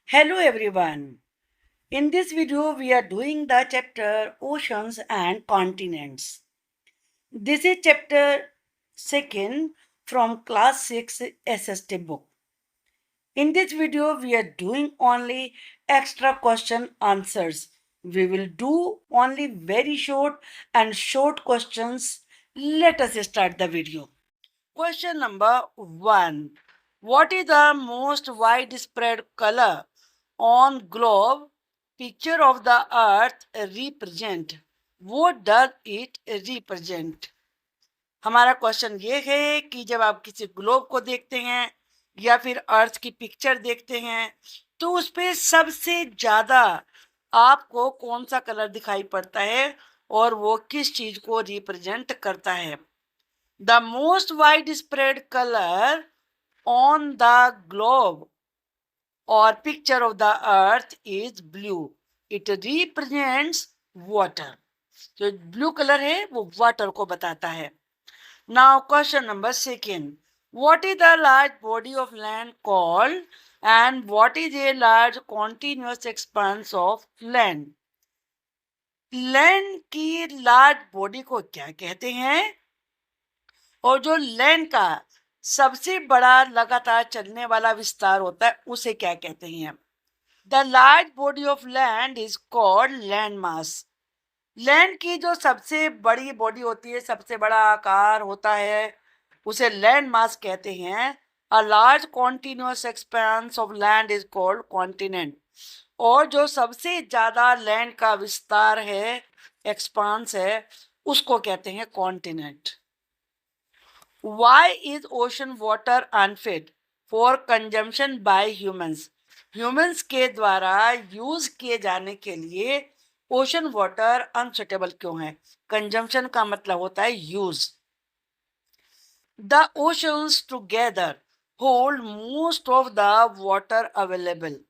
Hello everyone. In this video we are doing the chapter Oceans and Continents. This is chapter 2nd from class 6 SST book. In this video we are doing only extra question answers. We will do only very short questions. Let us start the video. Question number 1. What is the most widespread color on globe picture of the earth represent? What does it represent? हमारा question ये है कि जब आप किसी globe को देखते हैं या फिर अर्थ की पिक्चर देखते हैं तो उस पे सबसे ज्यादा आपको कौन सा कलर दिखाई पड़ता है और वो किस चीज को रिप्रेजेंट करता है. The most widespread color on the globe or picture of the earth is blue. It represents water. जो ब्लू कलर है वो वाटर को बताता है. Now question number 2. What is the large body of land called and what is a large continuous expanse of land? Land की large body को क्या कहते हैं और जो लैंड का सबसे बड़ा लगातार चलने वाला विस्तार होता है उसे क्या कहते हैं? The large body of land is called land mass. Land की जो सबसे बड़ी बॉडी होती है, सबसे बड़ा आकार होता है, उसे लैंड मास कहते हैं. A large continuous expense of land is called continent. और जो सबसे ज्यादा लैंड का विस्तार है, एक्सपांस है, उसको कहते हैं continent. Why is ocean water unfit for consumption by humans? Humans के द्वारा यूज किए जाने के लिए ओशन वाटर अनसुटेबल क्यों है? कंजम्पशन का मतलब होता है use. The oceans together hold most of the water available.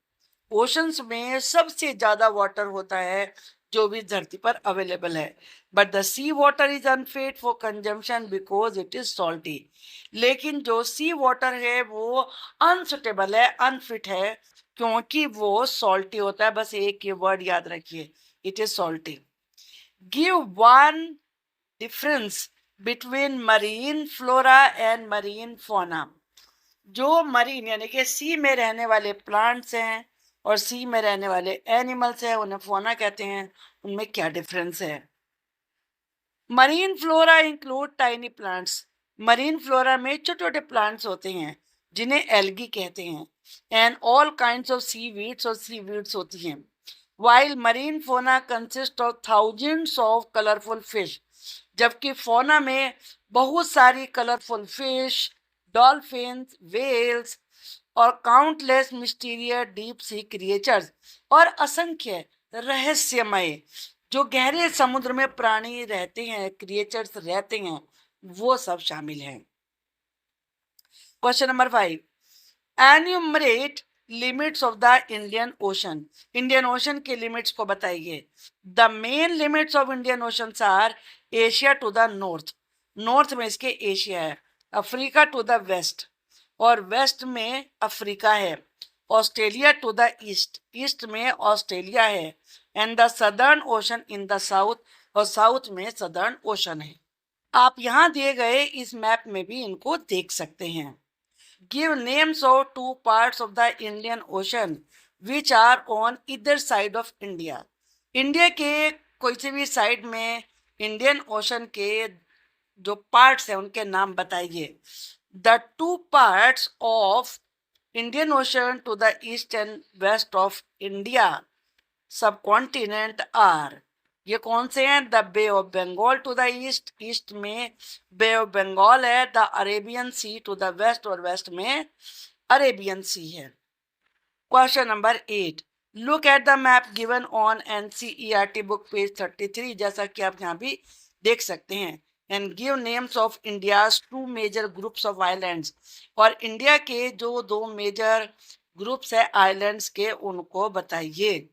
Oceans में सबसे ज्यादा वाटर होता है जो भी धरती पर अवेलेबल है. But the sea water is unfit for consumption because it is salty. लेकिन जो सी वाटर है वो अनसुटेबल है, अनफिट है, क्योंकि वो सॉल्टी होता है. बस एक ये वर्ड याद रखिए, it is salty. Give one difference between marine flora and marine फोना. जो मरीन यानी कि सी में रहने वाले प्लांट्स हैं और सी में रहने वाले एनिमल्स हैं, उन्हें फोना कहते हैं. उनमें क्या डिफरेंस है? Marine flora include tiny plants. Marine flora में छोटे छोटे प्लांट्स होते हैं जिन्हें एल्गी कहते हैं. And all kinds of sea weeds और सी वीड्स होती हैं. While marine fauna consist of thousands of colourful fish. जबकि फोना में बहुत सारी कलरफुल फिश, डॉल्फिन्स, वेल्स और countless mysterious deep sea creatures और असंख्य रहस्यमय जो गहरे समुद्र में प्राणी रहते हैं, क्रिएचर्स रहते हैं, वो सब शामिल हैं. Question number 5. Enumerate limits of the Indian Ocean. Indian Ocean के लिमिट्स को बताइए. The main limits of Indian Ocean are Asia to the north. North में इसके एशिया है. अफ्रीका टू द वेस्ट और वेस्ट में अफ्रीका है. Australia to the east, east में ऑस्ट्रेलिया है. And the Southern Ocean in the south और south में सदर्न ओशन है. आप यहाँ दिए गए इस मैप में भी इनको देख सकते हैं. Give names of two parts of the Indian Ocean which are on इधर साइड ऑफ इंडिया. इंडिया के कोई से भी साइड में इंडियन ओशन के जो पार्ट्स हैं उनके नाम बताइए. The two parts of Indian Ocean to the east and west of India subcontinent are. ये कौन से हैं? The bay of Bengal to the east, east में बे ऑफ बंगाल है. The Arabian Sea to the west और west में Arabian Sea है. Question number 8. Look at the map given on NCERT book page 33. जैसा कि आप यहाँ भी देख सकते हैं. And give names of India's two major groups of islands. और इंडिया के जो दो मेजर ग्रुप्स है आइलैंड्स के, उनको बताइए.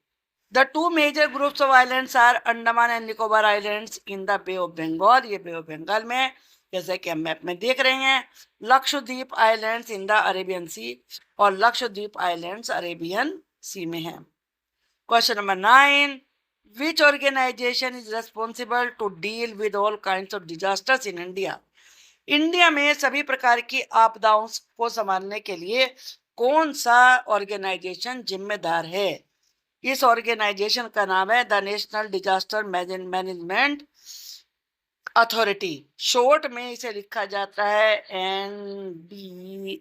The two major groups of islands are Andaman and Nicobar Islands in the Bay of Bengal. ये बे ऑफ बंगाल में, जैसे कि हम मैप में देख रहे हैं. Lakshadweep islands in the Arabian sea और लक्षद्वीप आइलैंड्स अरेबियन सी में है। Question number 9, which organisation is responsible to deal with all kinds of disasters in India? India में सभी प्रकार की आपदाओं को संभालने के लिए कौन सा ऑर्गेनाइजेशन जिम्मेदार है? इस ऑर्गेनाइजेशन का नाम है the national disaster management Authority. Short में इसे लिखा जाता है NDMA।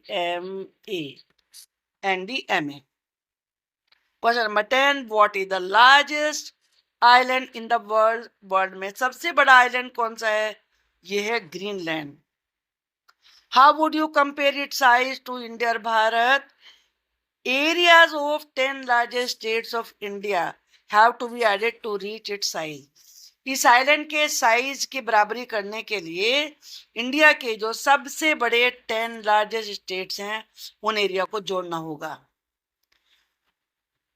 Question number 10, what is the largest island in the world? World में सबसे बड़ा आइलैंड कौन सा है? यह है Greenland. How would you compare it size to India और Bharat? Areas of 10 largest states of India have to be added to reach its size. इस आइलैंड के साइज की बराबरी करने के लिए इंडिया के जो सबसे बड़े 10 लार्जेस्ट स्टेट्स हैं उन एरिया को जोड़ना होगा।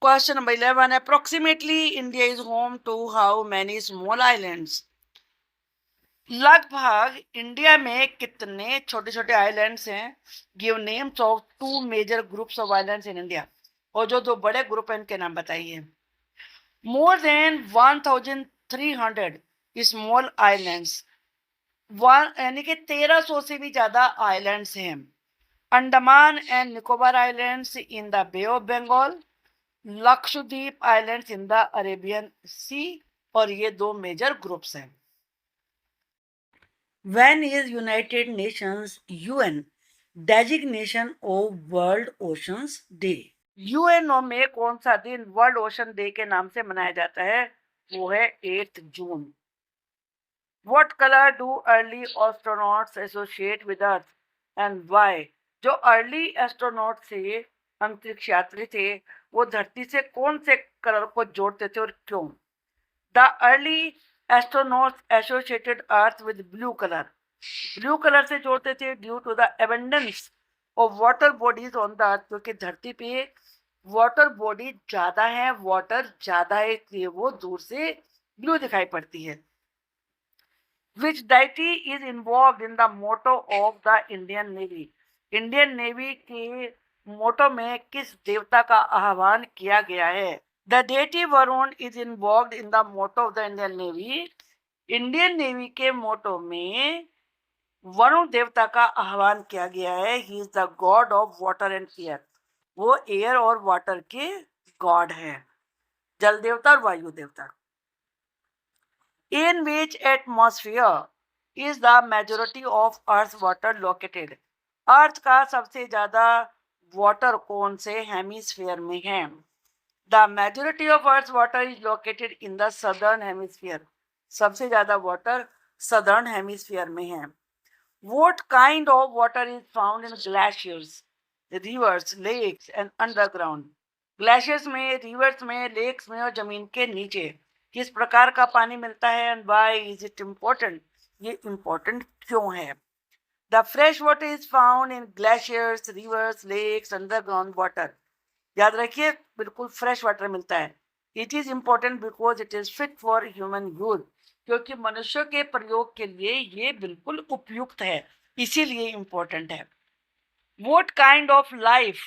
Question number 11, approximately India is home to how many small islands? लगभग इंडिया में कितने छोटे छोटे आइलैंड्स हैं? Give names of 2 major groups of islands in India. और जो दो बड़े ग्रुप हैं इनके नाम बताइए। मोर देन 1300 स्मॉल आइलैंड्स, यानी कि 1300 से भी ज्यादा आइलैंड्स हैं। Andaman and Nicobar islands in the bay of Bengal, Lakshadweep islands in the Arabian sea, और ये दो मेजर ग्रुप्स हैं। When is United Nations UN designation of World Oceans Day? UNO में कौन सा दिन वर्ल्ड ओशन डे के नाम से मनाया जाता है? वो है 8 जून। What color do early astronauts associate with Earth and why? जो अर्ली एस्ट्रोनॉट थे, अंतरिक्ष यात्री थे, वो धरती से कौन से कलर को जोड़ते थे और क्यों? The early astronauts associated Earth with blue color. Blue colour से जोड़ते थे due to the abundance of water bodies on the earth, क्योंकि धरती पे वाटर बॉडी ज्यादा है, वाटर ज्यादा है, इसलिए वो दूर से ब्लू दिखाई पड़ती है। Which deity is involved in the motto of the Indian Navy? Indian navy के मोटो में किस देवता का आह्वान किया गया है? The deity Varun is involved in the motto of the Indian Navy. Indian navy के मोटो में वरुण देवता का आह्वान किया गया है। He is the god of water and air. वो एयर और वाटर के गॉड है, जल देवता और वायु देवता। In which atmosphere is the majority of earth water located? Earth का सबसे ज्यादा वाटर कौन से हेमिस्फीयर में है? The majority of Earth's water is located in the southern hemisphere. सबसे ज्यादा वाटर southern hemisphere में है। What kind of water is found in glaciers, rivers, lakes and underground? Glaciers में, rivers में, lakes में और जमीन के नीचे किस प्रकार का पानी मिलता है? And why is it important? ये important क्यों है? The fresh water is found in glaciers, rivers, lakes, underground water. याद रखिए, बिल्कुल फ्रेश वाटर मिलता है। It is important because it is fit for human use, क्योंकि मनुष्य के प्रयोग के लिए ये बिल्कुल उपयुक्त है, इसीलिए इंपॉर्टेंट है। What kind of life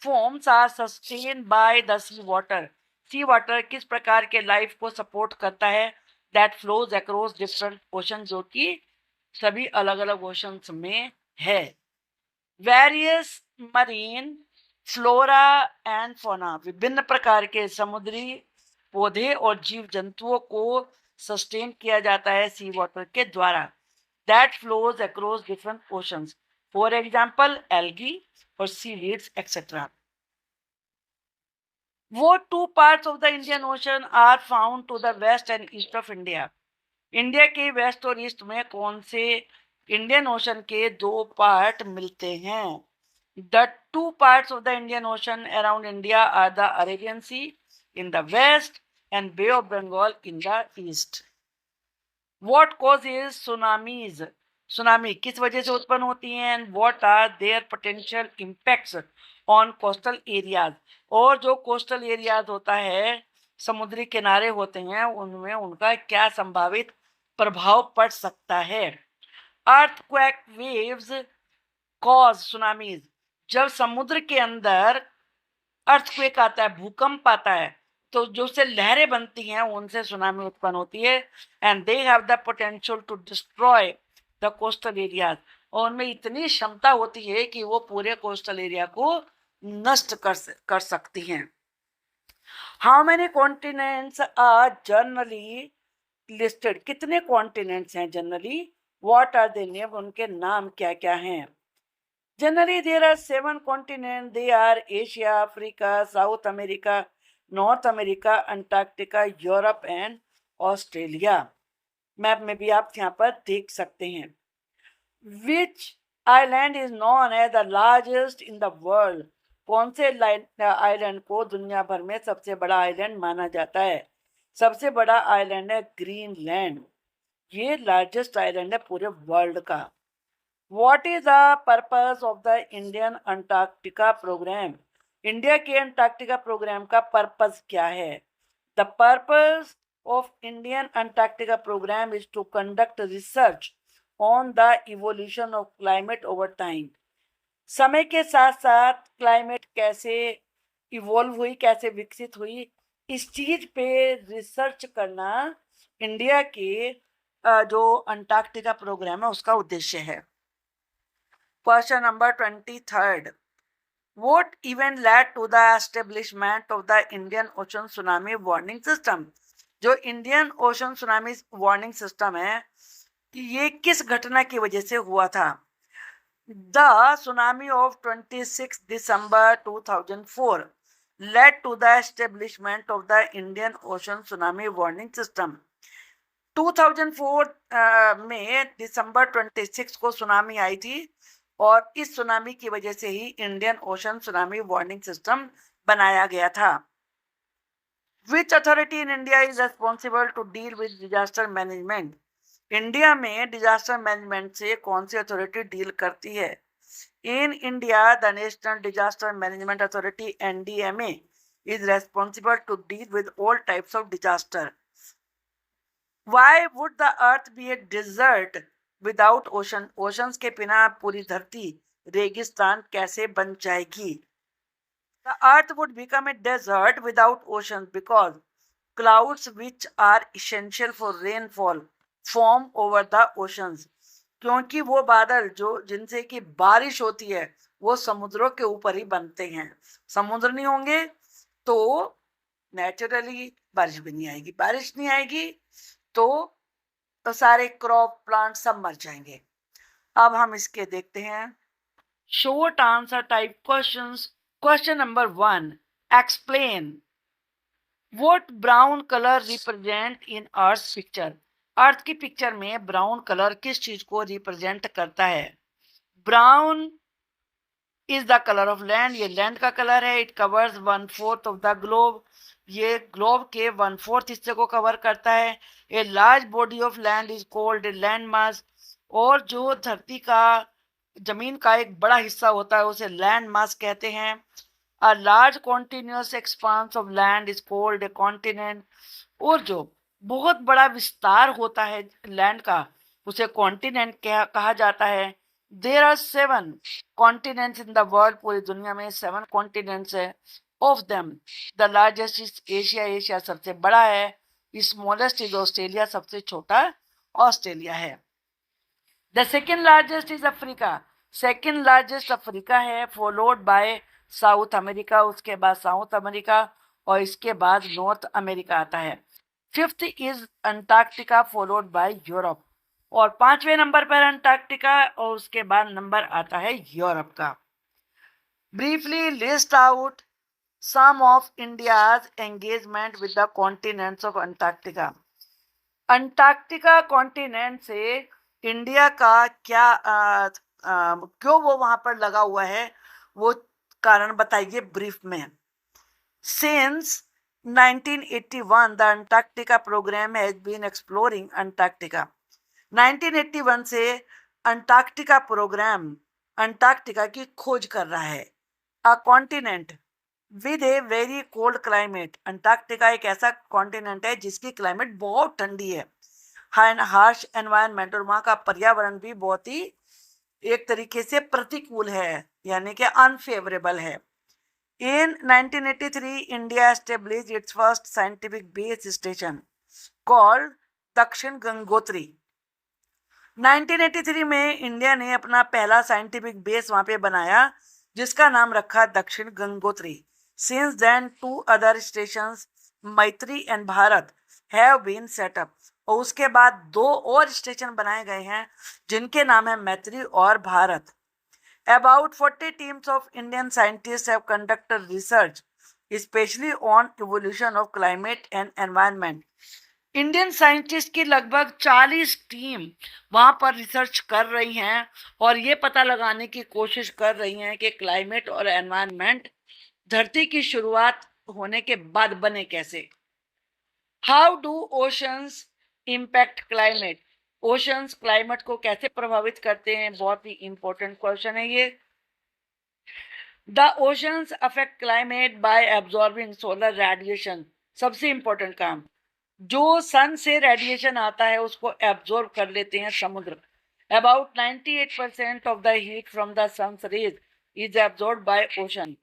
forms are sustained by the sea water? Sea water किस प्रकार के लाइफ को सपोर्ट करता है? That flows across different ocean, जो कि सभी अलग अलग ओशंस में है। Various marine flora and fauna, विभिन्न प्रकार के समुद्री पौधे और जीव जंतुओं को सस्टेन किया जाता है सी वाटर के द्वारा। That flows across different oceans, for example algae और सीवीड्स एक्सेट्रा। वो 2 parts of the Indian Ocean are found to the west and east of India? India के वेस्ट और ईस्ट में कौन से इंडियन ओशन के 2 पार्ट मिलते हैं? The 2 parts of the Indian Ocean around India are the Arabian Sea in the west and Bay of Bengal in the east. What causes tsunamis? Tsunami किस वजह से उत्पन्न होती हैं? And what are their potential impacts on coastal areas? और जो coastal areas होता है, समुद्री किनारे होते हैं, उनमें उनका क्या संभावित प्रभाव पड़ सकता है? Earthquake waves cause tsunamis. जब समुद्र के अंदर अर्थक्वेक आता है, भूकंप आता है, तो जो से लहरें बनती हैं उनसे सुनामी उत्पन्न होती है। And they have the potential to destroy the coastal areas, और उनमें इतनी क्षमता होती है कि वो पूरे कोस्टल एरिया को नष्ट कर सकती हैं। How many continents are generally listed, कितने कॉन्टिनेंट्स हैं generally, what are they name, उनके नाम क्या क्या हैं। Generally there are 7 continent, they are Asia, Africa, south America, north America, Antarctica, Europe and Australia. Map में भी आप यहाँ पर देख सकते हैं। Which island is known as the largest in the world, कौन से आइलैंड को दुनिया भर में सबसे बड़ा आइलैंड माना जाता है। सबसे बड़ा आइलैंड है ग्रीनलैंड, ये लार्जेस्ट आइलैंड है पूरे वर्ल्ड का। What is the purpose of the Indian Antarctica program, India के अंटार्कटिका प्रोग्राम का पर्पस क्या है। The purpose of Indian Antarctica program is to conduct research on the evolution of climate over time, समय के साथ साथ climate कैसे evolve हुई, कैसे विकसित हुई, इस चीज पे रिसर्च करना इंडिया के जो अंटार्कटिका प्रोग्राम है उसका उद्देश्य है। Question number 23, What event led to the establishment of the Indian Ocean Tsunami Warning System, जो Indian ocean tsunami warning system है ये किस घटना की वजह से हुआ था। The tsunami of 26 December 2004 led to the establishment of the Indian Ocean Tsunami Warning System। 2004 में दिसंबर 26 को सुनामी आई थी और इस सुनामी की वजह से ही Indian ocean tsunami warning system बनाया गया था। Which authority in India is responsible to deal with disaster management, India में डिजास्टर मैनेजमेंट से कौन सी अथॉरिटी डील करती है। In India the national disaster management authority NDMA is responsible to deal with all types of disaster. Why would the earth be a desert without ocean? Oceans के बिना पूरी धरती रेगिस्तान कैसे बन जाएगी। The earth would become a desert without oceans because clouds which are essential for rainfall form over the oceans। क्योंकि वो बादल जो जिनसे कि बारिश होती है वो समुद्रों के ऊपर ही बनते हैं। समुद्र नहीं होंगे तो नेचुरली बारिश भी नहीं आएगी, बारिश नहीं आएगी तो सारे क्रॉप प्लांट सब मर जाएंगे। अब हम इसके देखते हैं short answer type questions. Question number 1, explain what brown colour represent in earth picture, earth की पिक्चर में ब्राउन कलर किस चीज को रिप्रेजेंट करता है। Brown is the colour of land, ये लैंड का कलर है। It covers 1/4 of the globe, ये ग्लोब के 1/4 हिस्से को कवर करता है। A large body of land is called land mass, और जो धरती का जमीन का एक बड़ा हिस्सा होता है उसे लैंड मास कहते हैं। A large continuous expanse of land is called a continent, और जो बहुत बड़ा विस्तार होता है लैंड का उसे कॉन्टिनेंट कहा जाता है। There are 7 continents in the world, पूरी दुनिया में 7 कॉन्टिनेंट्स है। Of them the largest is Asia, Asia सबसे बड़ा है। स्मॉलेस्ट इज ऑस्ट्रेलिया, सबसे छोटा ऑस्ट्रेलिया है। The second largest is Africa, second largest Africa है, फॉलोड बाय साउथ अमेरिका, उसके बाद साउथ अमेरिका और इसके बाद नॉर्थ अमेरिका आता है। Fifth is Antarctica followed by Europe, और 5वें नंबर पर अंटार्कटिका और उसके बाद नंबर आता है यूरोप का। Briefly list out some of India's engagement with the continents of Antarctica। Antarctica continent से इंडिया का क्या क्यों वो वहां पर लगा हुआ है वो कारण बताइए ब्रीफ में। Since 1981 the Antarctica program has been exploring Antarctica। 1981 से अंटार्कटिका प्रोग्राम अंटार्कटिका की खोज कर रहा है। अ continent with a very cold climate, Antarctica एक ऐसा कॉन्टिनेंट है जिसकी क्लाइमेट बहुत ठंडी है, हार्श एनवायरनमेंट, और वहाँ का पर्यावरण भी बहुत ही एक तरीके से प्रतिकूल है यानी कि अनफेवरेबल है। In 1983, India established its first scientific base station called दक्षिण गंगोत्री। 1983 में इंडिया ने अपना पहला साइंटिफिक बेस वहां पे बनाया जिसका नाम रखा Dakshin Gangotri. Since then 2 other stations Maitri and Bharat have been set up, और उसके बाद 2 और स्टेशन बनाए गए हैं जिनके नाम है मैत्री और Bharat. About 40 teams of Indian scientists have conducted research, especially on evolution of climate and environment. Indian scientist की लगभग 40 टीम वहां पर रिसर्च कर रही हैं और ये पता लगाने की कोशिश कर रही हैं कि क्लाइमेट और एनवायरनमेंट धरती की शुरुआत होने के बाद बने कैसे। How do oceans impact climate, oceans climate को कैसे प्रभावित करते हैं, बहुत ही इंपॉर्टेंट क्वेश्चन है ये। The oceans affect climate bye absorbing solar radiation, सबसे इंपॉर्टेंट काम, जो सन से रेडिएशन आता है उसको एब्जॉर्ब कर लेते हैं समुद्र। About 98% of the heat from the sun's rays is absorb by ocean,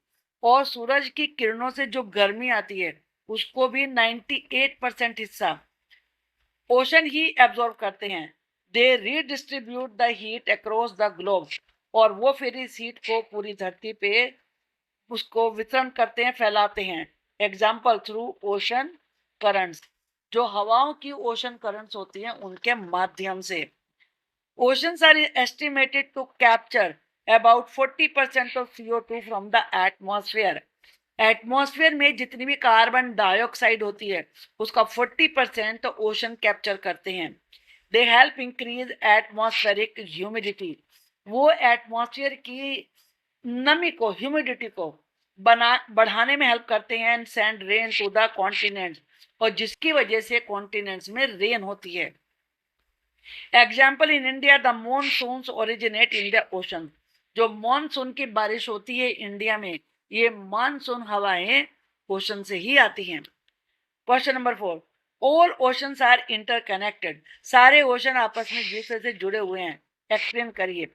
और सूरज की किरणों से जो गर्मी आती है उसको भी 98% हिस्सा ओशन ही एब्जॉर्ब करते हैं। They redistribute the heat across the globe, और वो फिर इस हीट को पूरी धरती पे उसको वितरण करते हैं, फैलाते हैं। एग्जाम्पल थ्रू ओशन करंट्स, जो हवाओं की ओशन करंट्स होती हैं उनके माध्यम से। Oceans are estimated to capture about 40% of CO2 from the atmosphere. Atmosphere में जितनी भी कार्बन डाइऑक्साइड होती है उसका 40% ओशन कैप्चर करते हैं। They help increase atmospheric humidity, वो एटमॉस्फेयर की नमी को, ह्यूमिडिटी को बढ़ाने में हेल्प करते हैं। And send rain to the continents, और जिसकी वजह से कॉन्टिनेंट्स में रेन होती है। Example in India the monsoons originate in the ocean, जो मॉनसून की बारिश होती है इंडिया में, ये मानसून हवाएं ओशन से ही आती हैं। Question number 4, all oceans are interconnected, सारे ओशन आपस में एक दूसरे से जुड़े हुए हैं, एक्सप्लेन करिए।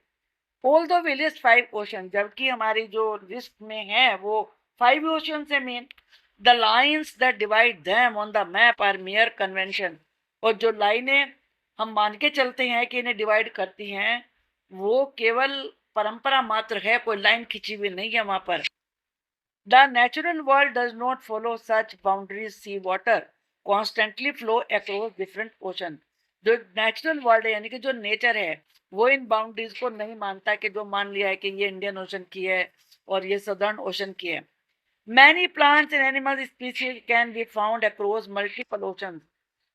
ऑल्दो वी लिस्ट 5 ओशन, जबकि हमारी जो लिस्ट में है वो 5 ओशन है main. The lines that divide them on the map are mere convention, और जो लाइनें हम मान के चलते हैं कि इन्हें डिवाइड करती हैं वो केवल परंपरा मात्र है, कोई लाइन खिंची हुई नहीं है वहां पर। The natural world does not follow such boundaries, sea water constantly flow across different ocean, जो नेचुरल वर्ल्ड है यानी कि जो नेचर है वो इन बाउंड्रीज को नहीं मानता कि जो मान लिया है कि ये इंडियन ओशन की है और ये सदर्न ओशन की है। Many plants and animal species can be found across multiple ocean,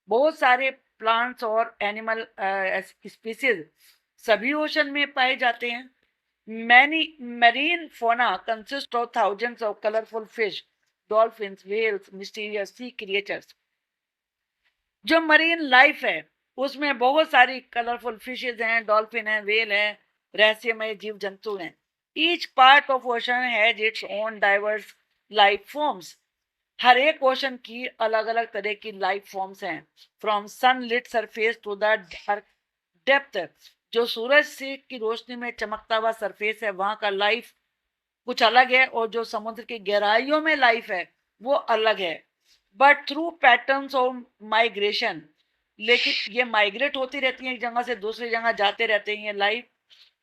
बहुत सारे प्लांट्स और एनिमल स्पीसीज सभी ओशन में पाए जाते हैं। Many marine fauna consist of thousands of colourful fish, dolphins, whales, mysterious sea creatures, जो मरीन लाइफ है उसमें बहुत सारी कलरफुल फिशेज हैं, डॉल्फिन है, व्हेल है, रहस्यमय जीव जंतु हैं। Each part of ocean has its own diverse life forms, हर एक ओशन की अलग अलग तरह की लाइफ फॉर्म्स हैं। From sunlit surface to the dark depth, जो सूरज से की रोशनी में चमकता हुआ सरफेस है वहां का लाइफ कुछ अलग है, और जो समुद्र की गहराइयों में लाइफ है वो अलग है। But through patterns of migration, लेकिन ये माइग्रेट होती रहती है, एक जगह से दूसरी जगह जाते रहते हैं ये लाइफ,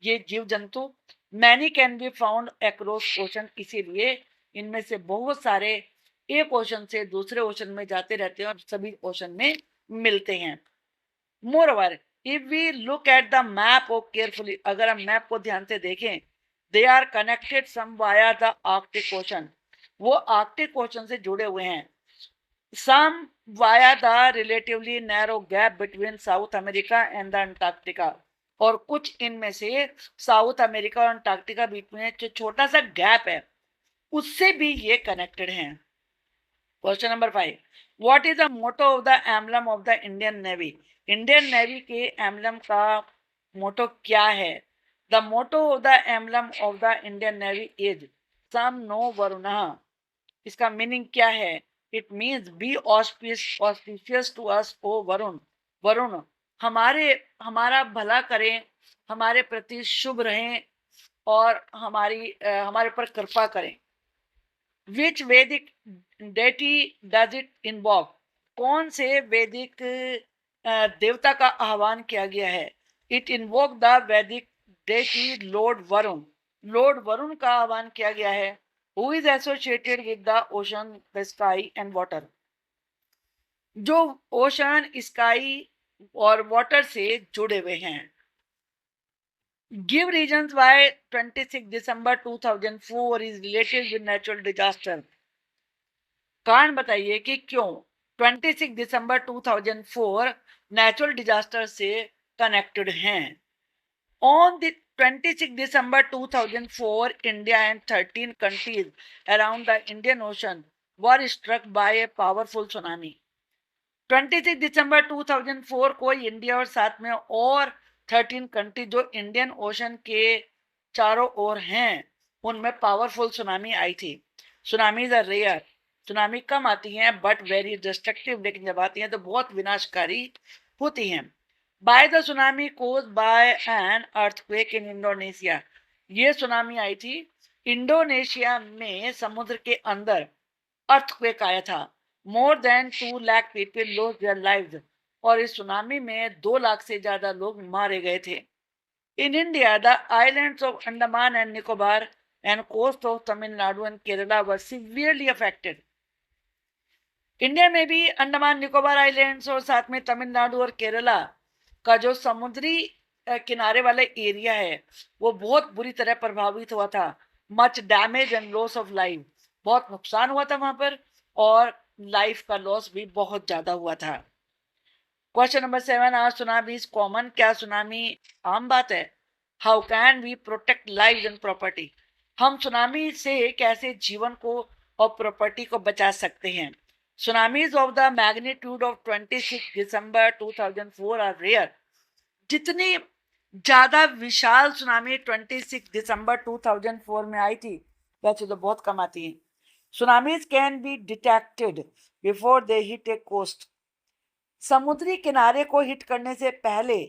ये जीव जंतु। Many can be found across ocean, इसीलिए इनमें से बहुत सारे एक ओशन से दूसरे ओशन में जाते रहते हैं और सभी ओशन में मिलते हैं। Moreover if we look at the map of carefully, अगर हम मैप को ध्यान से देखें, they are connected some via the Arctic ocean, वो आर्कटिक ओशन से जुड़े हुए हैं। Some via the relatively narrow gap between south America and the Antarctica, और कुछ इनमें से साउथ अमेरिका और अंटार्कटिका बीच में जो छोटा सा गैप है उससे भी ये कनेक्टेड हैं। Question number 5, what is the motto of the emblem of the Indian navy, Indian navy के एम्बलम का मोटो क्या है। The motto of the emblem of the Indian navy is सम नो वरुणः, इसका मीनिंग क्या है। It means be auspicious to us O Varuna, Varuna हमारा भला करें, हमारे प्रति शुभ रहें और हमारे पर कृपा करें। विच वैदिक डेटी डज इट इन्वॉक? कौन से वैदिक देवता का आह्वान किया गया है? इट इन्वोक द वैदिक deity Lord Varun. Lord Varun का आह्वान किया गया है। Who is associated with the ocean, the sky and water? जो ओशन, स्काई और वाटर से जुड़े हुए हैं। Give reasons why 26 December 2004 is related with natural disaster. कारण बताइए कि क्यों 26 दिसंबर 2004 नेचुरल डिजास्टर से कनेक्टेड हैं। On the 26 December 2004, India and 13 countries around the Indian Ocean were struck by a powerful tsunami. 26 December 2004 को इंडिया और साथ में और 13 कंट्री जो इंडियन ओशन के चारों ओर हैं उनमें पावरफुल सुनामी आई थी। सुनामीज आर रेयर, सुनामी कम आती हैं बट वेरी डिस्ट्रक्टिव, लेकिन जब आती हैं तो बहुत विनाशकारी होती हैं। By the tsunami cause by an earthquake in Indonesia. ये सुनामी आई थी इंडोनेशिया में, समुद्र के अंदर अर्थक्वेक आया था। More than 2 lakh people lost their lives. और इस सुनामी में 2 लाख से ज्यादा लोग मारे गए थे। In India the islands of Andaman and Nicobar and coast of Tamil Nadu and Kerala were severely affected. India में भी अंडमान निकोबार आइलैंड्स और साथ में तमिलनाडु और केरला का जो समुद्री किनारे वाला एरिया है वो बहुत बुरी तरह प्रभावित हुआ था। Much damage and loss of life, बहुत नुकसान हुआ था वहां पर और लाइफ का लॉस भी बहुत ज्यादा हुआ था। क्वेश्चन नंबर 7, आज सुनामी इज कॉमन। क्या सुनामी आम बात है? How can we protect life and property? हम सुनामी से कैसे जीवन को और प्रॉपर्टी को बचा सकते हैं? Tsunamis of the magnitude of 26 December 2004 are rare. जितनी ज्यादा विशाल सुनामी 26 दिसंबर 2004 में आई थी वैसे तो बहुत कम आती है। Tsunamis can be detected before they hit a coast. समुद्री किनारे को हिट करने से पहले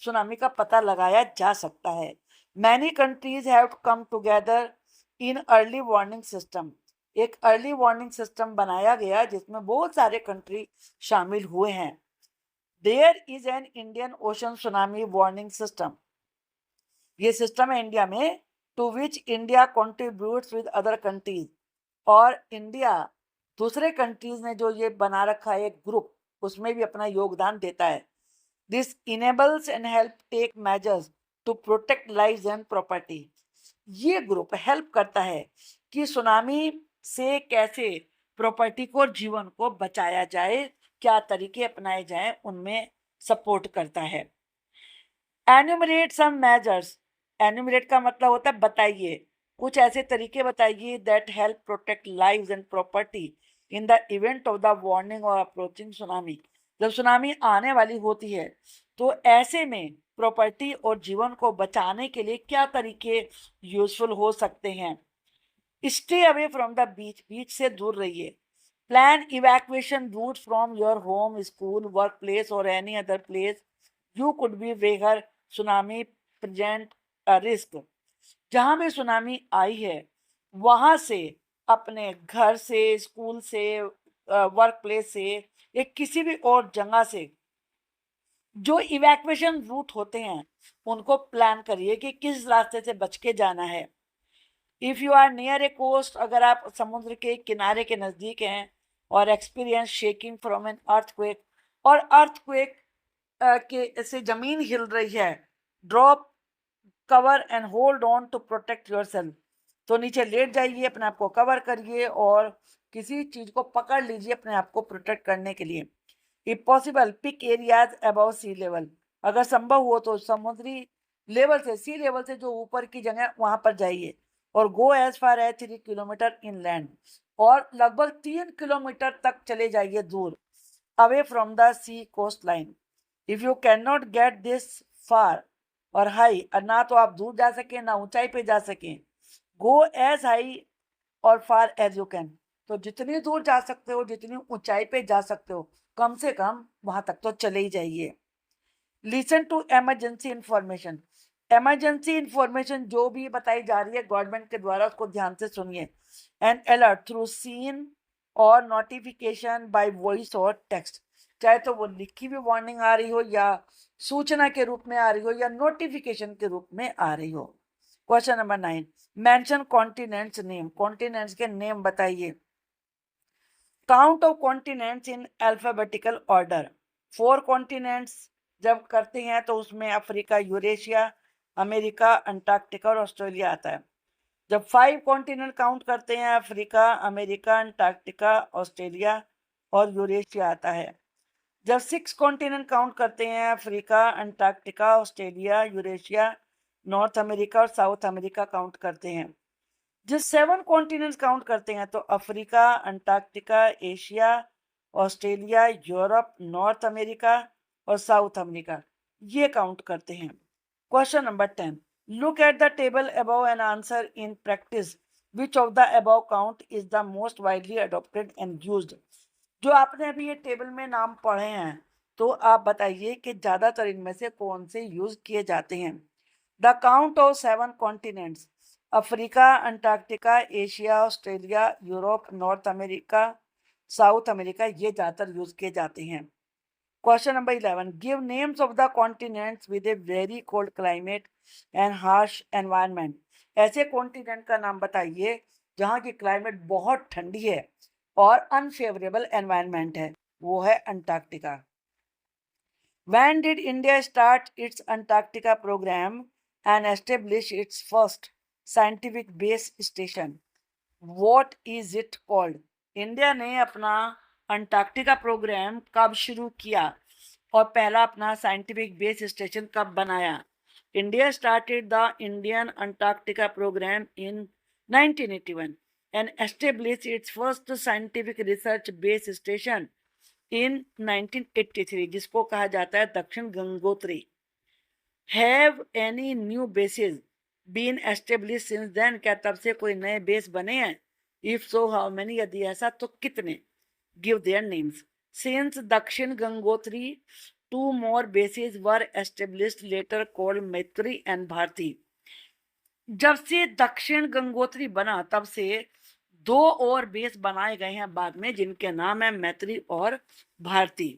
सुनामी का पता लगाया जा सकता है। Many countries have come together in early warning system. एक अर्ली वार्निंग सिस्टम बनाया गया जिसमें बहुत सारे कंट्री शामिल हुए हैं। There is an Indian ocean tsunami warning system. ये सिस्टम है इंडिया में, to which India contributes with other countries. और इंडिया दूसरे कंट्रीज ने जो ये बना रखा है एक ग्रुप, उसमें भी अपना योगदान देता है। This enables and help take measures to protect lives and property. ये ग्रुप हेल्प करता है कि सुनामी से कैसे प्रॉपर्टी को और जीवन को बचाया जाए, क्या तरीके अपनाए जाएं, उनमें सपोर्ट करता है। एन्यूमरेट सम मेजर्स। एन्यूमरेट का मतलब होता है बताइए, कुछ ऐसे तरीके बताइए that help protect lives and property in the event of the warning और अप्रोचिंग सुनामी। जब सुनामी आने वाली होती है तो ऐसे में प्रॉपर्टी और जीवन को बचाने के लिए क्या तरीके यूजफुल हो सकते हैं? Stay away from the beach, beach से दूर रहिए। Plan evacuation route from your home, school, work place और any other place you could be where tsunami present a risk. जहां भी सुनामी आई है वहां से, अपने घर से, स्कूल से, वर्क प्लेस से या किसी भी और जगह से जो इवैक्यूएशन रूट होते हैं उनको प्लान करिए कि किस रास्ते से बच के जाना है। If you are near a coast, अगर आप समुद्र के किनारे के नजदीक हैं और experience shaking from an earthquake, और अर्थक्वेक के से जमीन हिल रही है, drop cover and hold on to protect yourself. तो नीचे लेट जाइए, अपने आप को कवर करिए और किसी चीज को पकड़ लीजिए अपने आप को प्रोटेक्ट करने के लिए। If possible pick areas above sea level. अगर संभव हो तो समुद्री लेवल से, सी लेवल से जो ऊपर की जगह वहां पर जाइए। और go as far as 3 kilometre inland, और लगभग 3 किलोमीटर तक चले जाइए दूर, away from the sea coast line. If you can not get this far or high, ना तो आप दूर जा सके ना ऊंचाई पे जा सके, गो एज हाई और फार एज यू कैन। तो जितनी दूर जा सकते हो, जितनी ऊंचाई पे जा सकते हो, कम से कम वहां तक तो चले ही जाइए। Listen to emergency information. Emergency information जो भी बताई जा रही है गवर्नमेंट के द्वारा उसको ध्यान से सुनिए। एन अलर्ट थ्रू सीन और नोटिफिकेशन बाय वॉइस और टेक्स्ट, चाहे तो वो लिखी हुई वार्निंग आ रही हो या सूचना के रूप में आ रही हो या नोटिफिकेशन के रूप में आ रही हो। Question number 9, mention continents name, continents के नेम बताइए। Count of continents in alphabetical order, 4 continents जब करते हैं तो उसमें अफ्रीका, यूरेशिया, अमेरिका, अंटार्कटिका और ऑस्ट्रेलिया आता है। जब 5 कॉन्टिनेंट काउंट करते हैं, अफ्रीका, अमेरिका, अंटार्कटिका, ऑस्ट्रेलिया और यूरेशिया आता है। जब 6 कॉन्टिनेंट काउंट करते हैं, Africa, Antarctica, Australia, Eurasia, north America और साउथ अमेरिका काउंट करते हैं। जब 7 कॉन्टिनेंट्स काउंट करते हैं तो Africa, Antarctica, Asia, Australia, Europe, north America और साउथ अमेरिका ये काउंट करते हैं। Question number 10, look at the table above and answer in practice which of the above count is the most widely adopted and used. जो आपने अभी ये table में नाम पढ़े हैं तो आप बताइए कि ज्यादातर इनमें से कौन से यूज किए जाते हैं। The count of 7 continents, Africa, Antarctica, Asia, Australia, Europe, north America, south America ये ज्यादातर यूज किए जाते हैं। Question number 11, give names of the continents with a very cold climate and harsh environment, ऐसे कॉन्टिनेंट का नाम बताइए जहाँ की क्लाइमेट बहुत ठंडी है और अनफेवरेबल एनवायरनमेंट है, वो है Antarctica. When did India start its Antarctica program and establish its first scientific base station? What is it called? India ने अपना अंटार्कटिका प्रोग्राम कब शुरू किया और पहला अपना साइंटिफिक बेस स्टेशन कब बनाया? India started the Indian Antarctica program in 1981 and established its first scientific research base station in 1983 जिसको कहा जाता है दक्षिण Gangotri. Have any new bases been established since then? क्या तब से कोई नए बेस बने हैं? If so, how many? यदि ऐसा तो कितने? Give their names. Since दक्षिण Gangotri, 2 more bases were established later called मैत्री and भारती। जब से दक्षिण गंगोत्री बना तब से 2 और बेस बनाए गए हैं बाद में जिनके नाम है मैत्री और Bharati.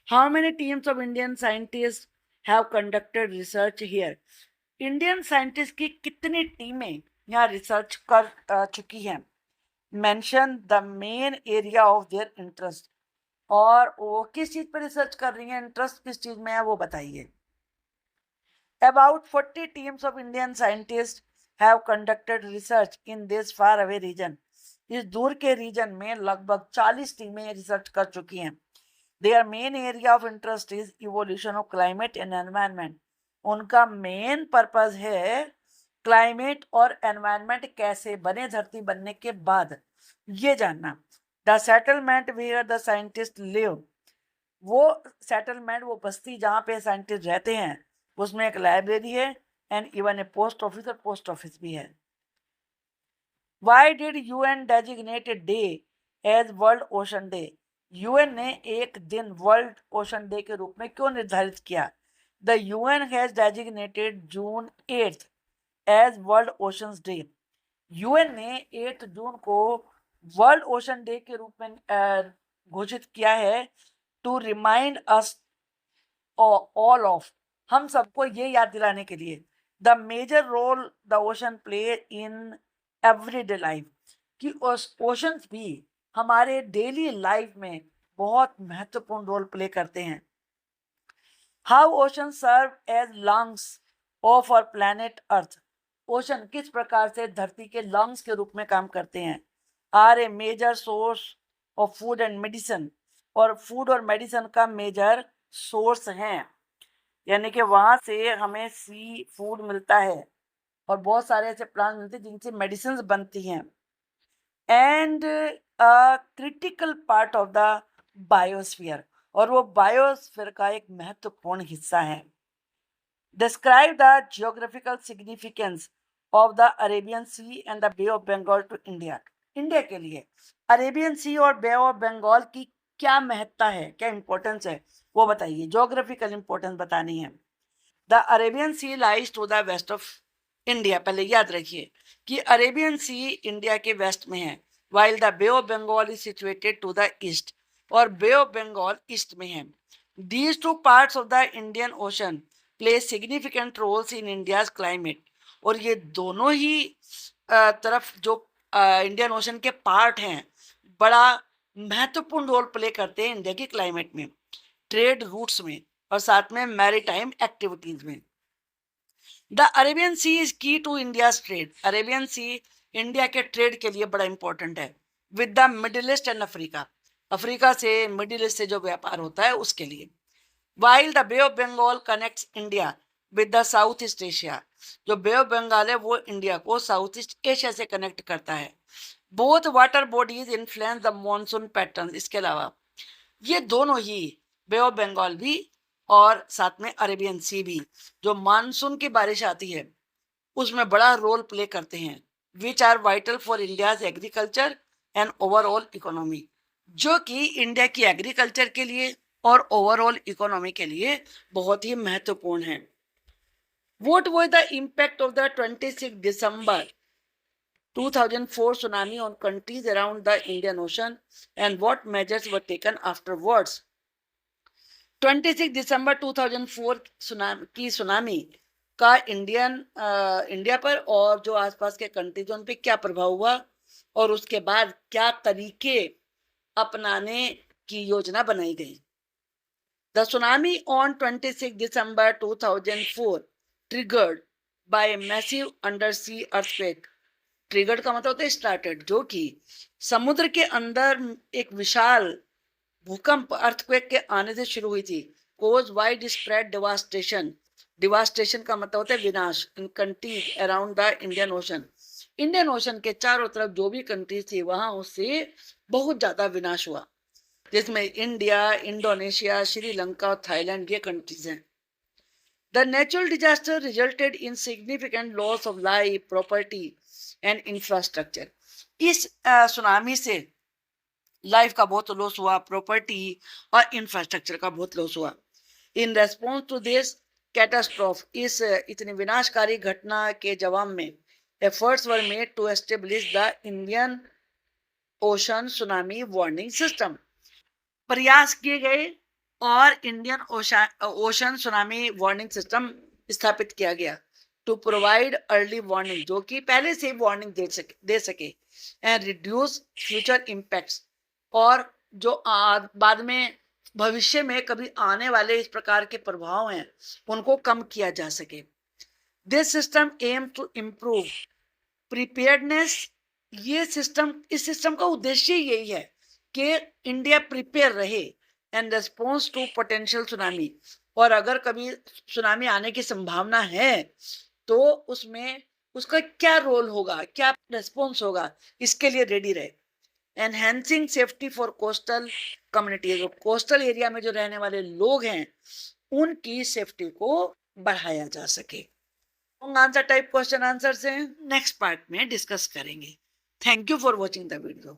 How many teams of Indian scientist have conducted research here? Indian scientist की कितनी टीमें यहाँ रिसर्च कर चुकी हैं? Mention the main area of their interest, और वो किस चीज पर रिसर्च कर रही हैं, इंटरेस्ट किस चीज में है वो बताइए। About 40 teams of Indian scientists have conducted research in this far away region. इस दूर के रीजन में लगभग 40 टीमें रिसर्च कर चुकी हैं। Their main area of interest is evolution of climate and environment. उनका मेन पर्पस है क्लाइमेट और एनवायरनमेंट कैसे बने धरती बनने के बाद ये जानना। The settlement where the scientist live, वो सेटलमेंट वो बस्ती जहाँ पे साइंटिस्ट रहते हैं उसमें एक लाइब्रेरी है and even a post office, और पोस्ट ऑफिस भी है। Why did UN designate a day as World Ocean Day? UN ने एक दिन वर्ल्ड ओशन डे के रूप में क्यों निर्धारित किया? The UN has designated June 8 as World Oceans Day. UN ने 8 जून को वर्ल्ड ओशन डे के रूप में घोषित किया है to remind us all of, हम सबको ये याद दिलाने के लिए, the major role the ocean play in everyday life, कि ओशंस भी हमारे डेली लाइफ में बहुत महत्वपूर्ण रोल प्ले करते हैं। How ocean serve as lungs of our planet Earth, ocean किस प्रकार से धरती के लंग्स के रूप में काम करते हैं। Are a major source of food and medicine, और फूड और मेडिसिन का मेजर सोर्स हैं, यानी कि वहां से हमें सी फूड मिलता है और बहुत सारे ऐसे प्लांट मिलते हैं जिनसे मेडिसिन बनती हैं। And critical part of the biosphere, और वो बायोस्फीयर का एक महत्वपूर्ण हिस्सा है। Describe the geographical significance of the Arabian Sea and the bay of Bengal to India, India के लिए अरेबियन सी और बे ऑफ बंगाल की क्या महत्ता है, क्या इंपॉर्टेंस है वो बताइए, जियोग्राफिकल इंपॉर्टेंस बतानी है। The Arabian Sea lies to the west of India, पहले याद रखिए कि अरेबियन सी इंडिया के वेस्ट में है, while the bay of Bengal is situated to the east, और बे ऑफ बंगाल ईस्ट में है. These two parts of the Indian Ocean play significant roles in India's climate. और ये दोनों ही तरफ जो इंडियन ओशन के पार्ट हैं बड़ा महत्वपूर्ण रोल प्ले करते हैं इंडिया की क्लाइमेट में, ट्रेड रूट्स में, और साथ में मैरीटाइम एक्टिविटीज में. The Arabian Sea is key to India trade. Arabian Sea India के ट्रेड के लिए बड़ा इंपॉर्टेंट है with the Middle East and Africa. Africa से, मिडिल ईस्ट से जो व्यापार होता है उसके लिए. While the bay of Bengal connects India with the South East Asia. जो बे ऑफ बंगाल है वो इंडिया को साउथ ईस्ट एशिया से कनेक्ट करता है. Both water bodies influence the monsoon pattern. इसके अलावा ये दोनों ही, बे ऑफ बंगाल भी और साथ में अरेबियन सी भी, जो मानसून की बारिश आती है उसमें बड़ा रोल प्ले करते हैं, which are vital for India's agriculture and overall economy. जो कि इंडिया की एग्रीकल्चर के लिए और ओवरऑल इकोनॉमी के लिए बहुत ही महत्वपूर्ण है. What was the impact of the 26 December 2004 tsunami on countries around the Indian Ocean, and what measures were taken afterwards? 26 December 2004 की सुनामी का इंडिया पर और जो आसपास के कंट्रीज उन पे क्या प्रभाव हुआ, और उसके बाद क्या तरीके अपनाने की योजना बनाई गई. The tsunami on 26 December 2004 triggered by a massive undersea earthquake. Triggered का मतलब होता है started, जो कि समुद्र के अंदर एक विशाल भूकंप अर्थक्वेक के आने से शुरू हुई थी. Cause wide spread devastation. Devastation का मतलब होता है विनाश in countries around the Indian Ocean. Indian Ocean के चारों तरफ जो भी कंट्रीज थी वहां उससे बहुत ज्यादा विनाश हुआ, जिसमें इंडिया, इंडोनेशिया, श्रीलंका और थाईलैंड ये कंट्रीज हैं. The natural disaster resulted in significant loss of life, property and infrastructure. इस सुनामी से लाइफ का बहुत लॉस हुआ, प्रॉपर्टी और इंफ्रास्ट्रक्चर का बहुत लॉस हुआ. In response to this catastrophe, इस इतनी विनाशकारी घटना के जवाब में efforts were made to establish the Indian ocean tsunami warning system. प्रयास किए गए और Indian ocean tsunami warning system स्थापित किया गया टू प्रोवाइड अर्ली वार्निंग, जो कि पहले से वार्निंग दे सके एंड रिड्यूस फ्यूचर इम्पैक्ट्स, और जो बाद में भविष्य में कभी आने वाले इस प्रकार के प्रभाव हैं उनको कम किया जा सके. This system aim to improve preparedness. ये सिस्टम, इस सिस्टम का उद्देश्य यही है कि इंडिया प्रिपेयर रहे and response to potential tsunami, और अगर कभी सुनामी आने की संभावना है तो उसमें उसका क्या रोल होगा, क्या रेस्पॉन्स होगा, इसके लिए रेडी रहे. Enhancing safety for coastal communities. Coastal area में जो रहने वाले लोग हैं उनकी सेफ्टी को बढ़ाया जा सके. आंसर टाइप क्वेश्चन आंसर से नेक्स्ट पार्ट में डिस्कस करेंगे. Thank you for watching the video.